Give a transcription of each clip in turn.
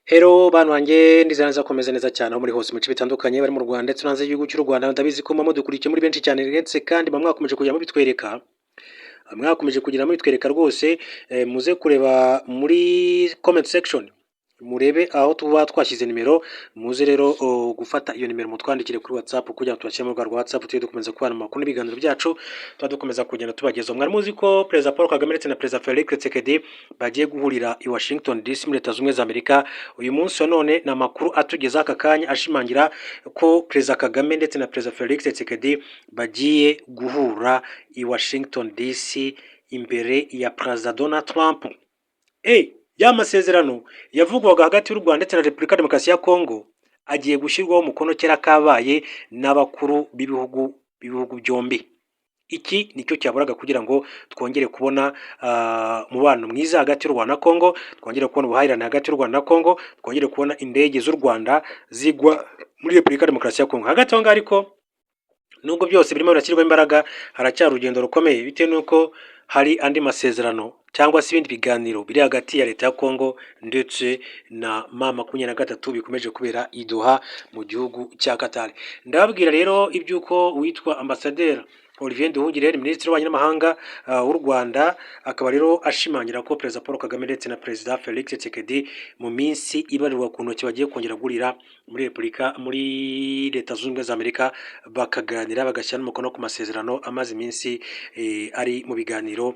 Hello bantu banjye ndizera neza komeza neza cyane aho muri hose mu bice bitandukanye bari mu Rwanda ndetse no hanze y'igihugu cy'u Rwanda. Ndabizi ko mudukurikiye muri benshi cyane ndetse kandi mwakomeje kujya mubitwereka rwose. Muze kureba muri comment section murebe aho tuba twashyize nimero, muze rero gufata iyo nimero mutwandikire kuri WhatsApp kugira ngo tubashyire mu rwa WhatsApp tujye dukomeza kubana amakuru n'ibiganiro byacu, tuba dukomeza kugenda tubagezaho. Mwari muzi ko Perezida Paul Kagame ndetse na Perezida Felix Tshisekedi bagiye guhurira i Washington DC muri Leta Zunze Ubumwe za Amerika uyu munsi wa none. Ni amakuru atugeza aka kanya ashimangira ko Perezida Kagame ndetse na Perezida Felix Tshisekedi bagiye guhura i Washington DC imbere ya Perezida Donald Trump. Ya masezerano yavugwaga hagati y'u Rwanda ndetse na Repubulika Demokarasi ya Kongo agiye gushyirwaho umukono kera kabaye n'abakuru b'ibihugu byombi. Iki nicyo cyaburaga kugira ngo twongere kubona umubano mwiza hagati y'u Rwanda na Kongo, twongere kubona ubuhahirane hagati y'u Rwanda na Kongo, twongere kubona indege z'u Rwanda zigwa muri Repubulika Demokarasi ya Kongo. Hagati aho ngaho ariko nubwo byose birimo birashyirwaho imbaraga, haracyari urugendo rukomeye bitewe n'uko hari andi masezerano cyangwa se ibindi biganiro biri hagati ya leta ya Kongo ndetse na M23 bikomeje kubera i Doha mu gihugu cya Qatar. Ndababwira rero ibyuko witwa Ambasaderi Olivier Nduhungirehe, Minisitiri w'Ububanyi n'Amahanga w'u Rwanda, akaba rero ashimangira ko Perezida Paul Kagame ndetse na Perezida Felix Tshisekedi mu minsi ibarirwa ku ntoki bagiye kongera guhurira muri Leta Zunze Ubumwe za Amerika, bakaganira bagashyira n'umukono ku masezerano amaze iminsi ari mu biganiro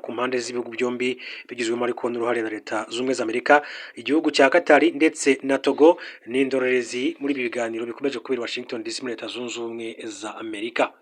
ku mpande z'ibihugu byombi, bigizwemo ariko n'uruhare na Leta Zunze Ubumwe za Amerika, igihugu cya Qatar ndetse na Togo n'indorerezi muri ibi biganiro bikomeje kubera Washington DC muri Leta Zunze Ubumwe za Amerika.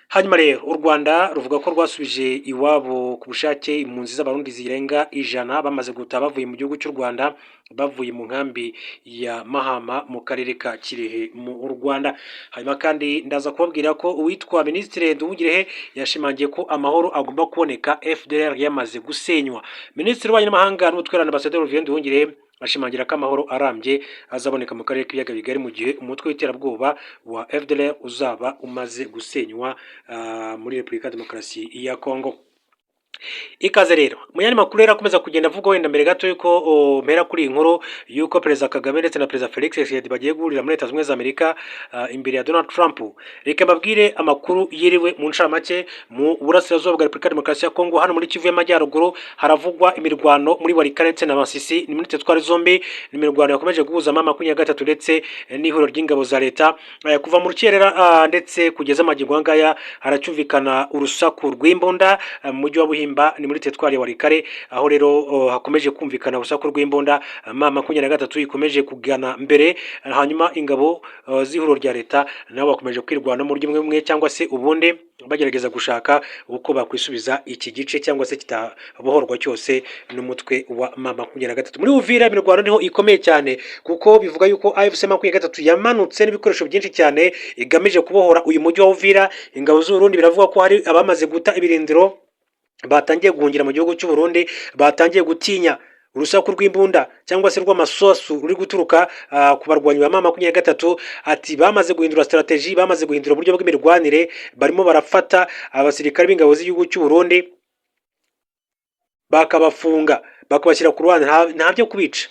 Hanyuma rero u Rwanda ruvuga ko rwasubije iwabo ku bushake impunzi z'abarundi zirenga 100 bamaze gutaha bavuye mu gihugu cy'u Rwanda, bavuye mu nkambi ya Mahama mu karere ka Kirehe mu Rwanda. Hanyuma kandi ndaza kubabwira ko uwitwa Minisitiri Nduhungirehe yashimangiye ko amahoro agomba kuboneka FDLR yamaze gusenywa. Minisitiri w'Ububanyi n'Amahanga n'Ubutwererane Ambasaderi Olivier Nduhungirehe ashimangira ko amahoro arambye azaboneka mu karere k'ibiyaga bigari mu gihe umutwe w'iterabwoba wa FDLR uzaba umaze gusenywa muri Repubulika Demokarasi ya Kongo. Ikaze rero munyani makuru rero akomeza kugenda avuga wenda mbere gato yuko mpera kuri inkuru yuko Perezida Kagame ndetse na Perezida Felix Tshisekedi bagiye guhurira muri Leta Zunze Ubumwe za Amerika imbere ya Donald Trump. Reka mbabwire amakuru yiriwe mu ncamake. Mu burasirazuba bwa Repubulika Demokarasi ya Kongo hano muri Kivu y'Amajyaruguru haravugwa imirwano muri Walikale ndetse na Masisi, ni muri teritwari zombi. Ni imirwano yakomeje guhuza M23 ndetse n'ihuriro ry'ingabo za leta kuva mu rukerera ndetse kugeza amagingo ngaya haracyumvikana urusaku rw'imbunda mu mujyi wa Buhimba, ni muri teritwari ya Walikale, aho rero hakomeje kumvikana urusaku rw'imbunda. M23 ikomeje kugana mbere, hanyuma ingabo z'ihuriro rya leta nabo bakomeje kwirwana mu buryo bumwe cyangwa se ubundi bagerageza gushaka uko bakwisubiza iki gice cyangwa se kitabohorwa cyose n'umutwe wa M23. Muri Uvira imirwano niho ikomeye cyane kuko bivuga yuko AFC M23 yamanutse n'ibikoresho byinshi cyane igamije kubohora uyu mujyi wa Uvira. Ingabo z'u Burundi biravuga ko hari abamaze guta ibirindiro, batangiye guhungira mu gihugu cy'u Burundi, batangiye gutinya urusaku rw'imbunda cyangwa se rw'amasosu ruri guturuka ku barwanyi ba M23. Ati bamaze guhindura strategy, bamaze guhindura uburyo bw'imirwanire, barimo barafata abasirikare b'ingabo z'igihugu cy'u Burundi bakabafunga bakabashyira ku ruhande, ntabyo kubica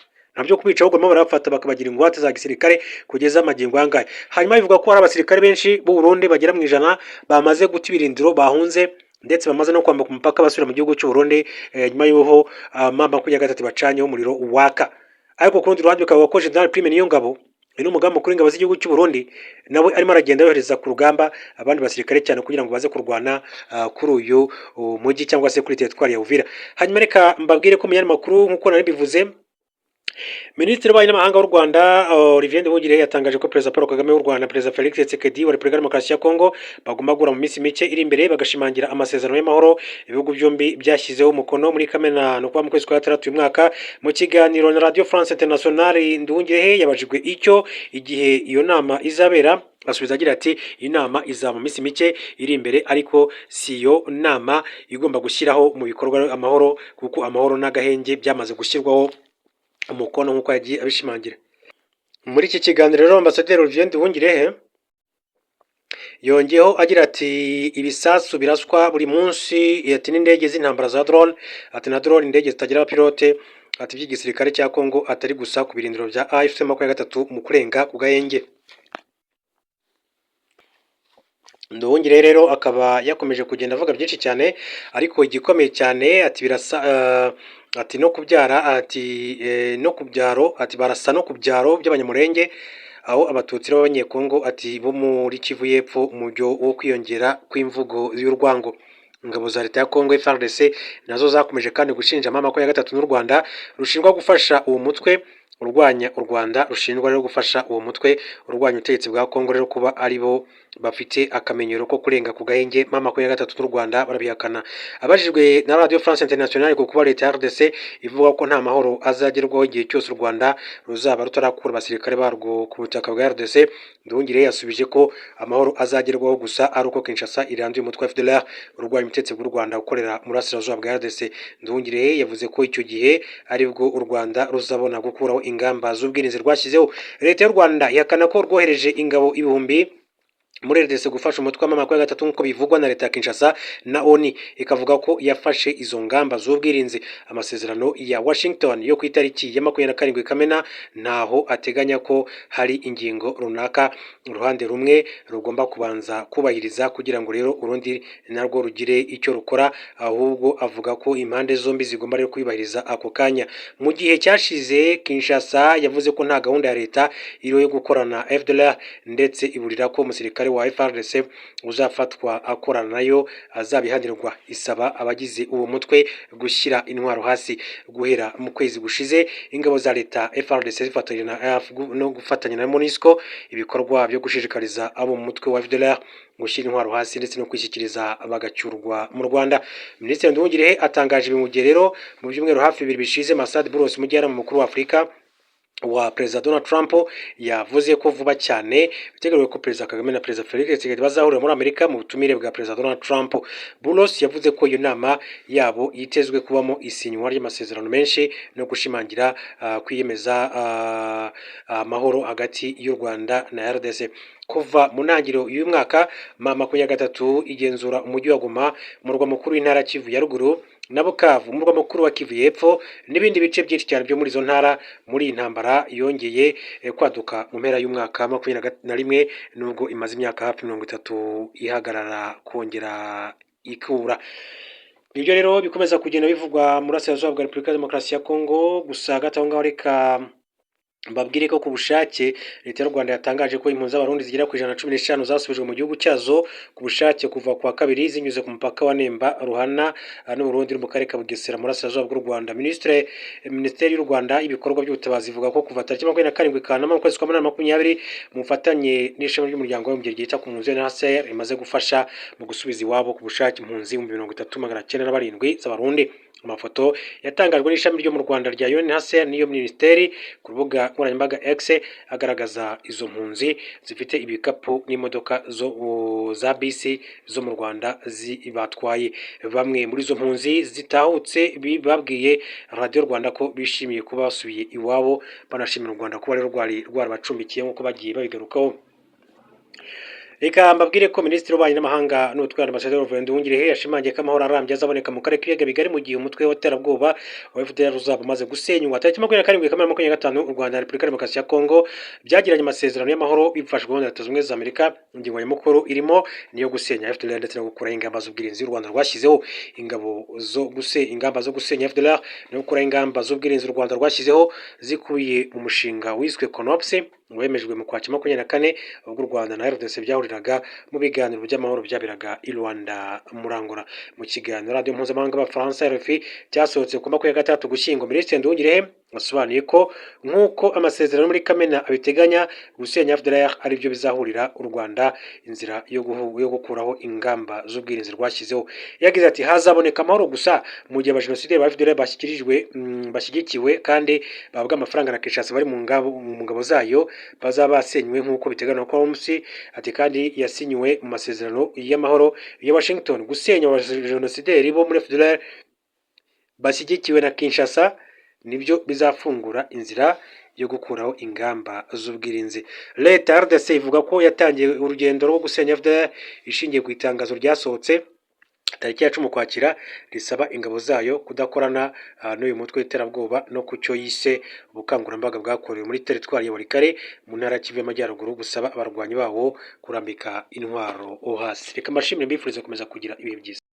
ahubwo barimo barafata bakabagira ingwate za gisirikare kugeza amagingo yangaye. Hanyuma bivuga ko hari abasirikare benshi b'u Burundi bagera mu 100 bamaze guta ibirindiro, bahunze ndetse bamaze no kwambuka umupaka basubira mu gihugu cy'u Burundi nyuma y'uho M23 bacanyeho umuriro waka. Ariko ku rundi ruhande bikaba ko General Prime Niyongabo ni umugambi mukuru w'ingabo z'igihugu cy'u Burundi nawe arimo aragenda yohereza ku rugamba abandi basirikare cyane kugira ngo baze kurwana kuri uyu mujyi cyangwa se kuri teritwari ya Uvira. Hanyuma reka mbabwire ko munyani makuru nk'uko nari bivuze, Minisitiri w'Ububanyi n'Amahanga w'u Rwanda Olivier Nduhungirehe yatangaje ko Perezida Paul Kagame w'u Rwanda na Perezida Felix Tshisekedi wa Repubulika Demokarasi ya Kongo bagomba guhura mu minsi mike iri imbere bagashimangira amasezerano y'amahoro ibihugu byombi byashyizeho umukono muri Kamena no kuva mu kwezi kwa 6 uyu mwaka. Mu kiganiro na Radio France Internationale, Nduhungirehe yabajijwe icyo igihe iyo nama izabera, asubiza agira ati iyi nama izaba mu minsi mike iri imbere ariko si yo nama igomba gushyiraho mu bikorwa amahoro, kuko amahoro n'agahenge byamaze gushyirwaho umukono nk'uko yagiye abishimangira. Muri iki kiganiro rero Ambasaderi Olivier Nduhungirehe yongeyeho agira ati ibisasu biraswa buri munsi, ati n'indege z'intambara za drone, ati na drone indege zitagira pilote ati by'igisirikare cya Kongo atari gusa ku birindiro bya AFC-23 mu kurenga ku Gahenge. Nduhungire rero akaba yakomeje kugenda avuga byinshi cyane, ariko igikomeye cyane ati birasa ati no kubyara ati no kubyaro ati barasa no kubyaro by'abanyamurenge, aho abatutsi b'abanyekongo ati bo muri Kivu y'Epfo mu byo wo kwiyongera kw'imvugo y'urwango. Ingabo za leta ya Kongo FARDC nazo zakomeje kandi gushinja M23 n'u Rwanda rushinjwa gufasha uwo mutwe urwanya u Rwanda, rushinjwa rero gufasha uwo mutwe urwanya ubutegetsi bwa Kongo rero kuba ari bo bafite akamenyero ko kurenga ku Gahenge. M23 n'u Rwanda barabihakana. Abajijwe na Radio France Internationale ku kuba leta ya RDC ivuga ko nta mahoro azagerwaho igihe cyose u Rwanda ruzaba rutarakura abasirikare barwo ku butaka bwa RDC, Nduhungire yasubije ko amahoro azagerwaho gusa ari uko Kinshasa iranduye umutwe wa FDLR urwanya ubutegetsi bw'u Rwanda ukorera muri Burasirazuba bwa RDC. Nduhungire yavuze ko icyo gihe aribwo u Rwanda ruzabona gukuraho ingamba z'ubwirinzi rwashyizeho. Leta y'u Rwanda ihakana ko rwohereje ingabo ibihumbi muri RDC gufasha umutwe wa M23 nk'uko bivugwa na leta ya Kinshasa na ONU, ikavuga ko yafashe izo ngamba z'ubwirinzi. Amasezerano ya Washington yo ku itariki ya 27 Kamena ntaho ateganya ko hari ingingo runaka uruhande rumwe rugomba kubanza kubahiriza kugira ngo rero urundi narwo rugire icyo rukora, ahubwo avuga ko impande zombi zigomba rero kwibahiriza ako kanya. Mu gihe cyashize Kinshasa yavuze ko nta gahunda ya leta iriho yo gukorana FDLR, ndetse iburira ko umusirikare wa FARDC uzafatwa akorana nayo azabihanirwa. Isaba abagize uwo mutwe gushyira intwaro hasi. Guhera mu kwezi gushize ingabo za leta FARDC zifatanya no gufatanya na MONUSCO ibikorwa byo gushishikariza abo mu mutwe wa FDLR gushyira intwaro hasi ndetse no kwishyikiriza bagacyurwa mu Rwanda. Minisitiri Nduhungire atangaje ibi mu gihe rero mu byumweru hafi 2 bishize Masad Boulos umujyanama mukuru wa Afurika wa Perezida Donald Trump yavuze ko vuba cyane bitegerewe ko Perezida Kagame na Perezida Felix Tshisekedi bazahurira muri Amerika mu butumire bwa Perezida Donald Trump. Boulos yavuze ko iyo nama yabo yitezwe kubamo isinywa ry'amasezerano menshi no gushimangira kwiyemeza amahoro hagati y'u Rwanda na RDC. Kuva mu ntangiriro y'uyu mwaka M23 igenzura umujyi wa Goma, umurwa mukuru w'intara Kivu ya ruguru, na Bukavu umurwa mukuru wa Kivu y'Epfo n'ibindi bice byinshi cyane byo muri izo ntara. Muri intambara yongeye kwaduka mu mpera y'umwaka 2021 nubwo imaze imyaka hafi 30 ihagarara kongera ikura. Ibyo rero bikomeza kugenda bivugwa muri Burasirazuba bwa Repubulika ya Demokarasi ya Kongo. Gusa gato ngaho reka mbabwire ko ku bushake leta y'u Rwanda yatangaje ko impunzi z'abarundi zigera ku 115 zasubijwe mu gihugu cyazo ku bushake kuva kwa kabiri zinyuze ku mupaka wa Nemba, Ruhana n'u Burundi mu karere ka Bugesera muri Burasirazuba bw'u Rwanda. Minisiteri y'u Rwanda ibikorwa by'ubutabazi ivuga ko kuva tariki 27 Kanama mu kwezi kwa 2020 mu bufatanye n'ishami ry'umuryango w'abibumbye ryita ku mpunzi UNHCR imaze gufasha mu gusubiza iwabo ku bushake impunzi 33,907 z'abarundi. Amafoto yatangajwe n'ishami ryo mu Rwanda rya UNHCR n'iyo minisiteri ku rubuga nkoranyambaga X agaragaza izo mpunzi zifite ibikapu n'imodoka za bisi zo mu Rwanda zibatwaye. Bamwe muri izo mpunzi zitahutse babwiye Radio Rwanda ko bishimiye kuba basubiye iwabo, banashimira u Rwanda kuba rwari rwarabacumbikiye nk'uko bagiye babigarukaho. Reka mbabwire ko Minisitiri w'Ububanyi n'Amahanga n'Ubutwari Ambasaderi Nduhungire yashimangiye ko amahoro arambye azaboneka mu karere k'ibiyaga bigari mu gihe umutwe w'iterabwoba wa FDLR uzaba umaze gusenywa. Tariki 27 Kamena 2025 u Rwanda na Repubulika ya Demokarasi ya Kongo byagiranye amasezerano y'amahoro bifashijwe na Leta Zunze Ubumwe za Amerika. Ingingo nyamukuru irimo niyo gusenya FDLR ndetse no gukuraho ingamba z'ubwirinzi. U Rwanda rwashyizeho ingamba zo gusenya FDLR no gukuraho ingamba z'ubwirinzi. U Rwanda rwashyizeho zikubiye mu mushinga wiswe CONOPS wemejwe mu kwakira 24 ubwo u Rwanda na RDC byahuriraga mu biganiro by'amahoro byabiraga i Rwanda muri Angola. Mu kiganiro Radio Mpuzamahanga y'Abafaransa RFI cyasohotse ku 26 Ugushyingo, Minisitiri Nduhungire asobanuye ko nk'uko amasezerano muri Kamena abiteganya gusenya FDLR ari byo bizahurira u Rwanda inzira yo gukuraho ingamba z'ubwirinzi rwashyizeho. Yagize ati hazaboneka amahoro gusa mu gihe abajenosideri ba FDLR bashyigikiwe kandi bahabwa amafaranga na Kinshasa bari mu ngabo zayo bazaba basenywe nk'uko biteganywa na CONOPS. Ati kandi yasinywe mu masezerano y'amahoro ya Washington gusenya abajenosideri bo muri FDLR bashyigikiwe na Kinshasa nibyo bizafungura inzira yo gukuraho ingamba z'ubwirinzi. Leta RDC ivuga ko yatangiye urugendo rwo gusenya FDLR ishingiye ku itangazo ryasohotse tariki ya 10 Ukwakira risaba ingabo zayo kudakorana n'uyu mutwe w'iterabwoba no ku cyo yise ubukangurambaga bwakorewe muri teritwari ya Walikale mu ntara ya Kivu y'Amajyaruguru, gusaba abarwanyi bawo kurambika intwaro hasi. Reka mbashimire mbifurize gukomeza kugira ibihe byiza.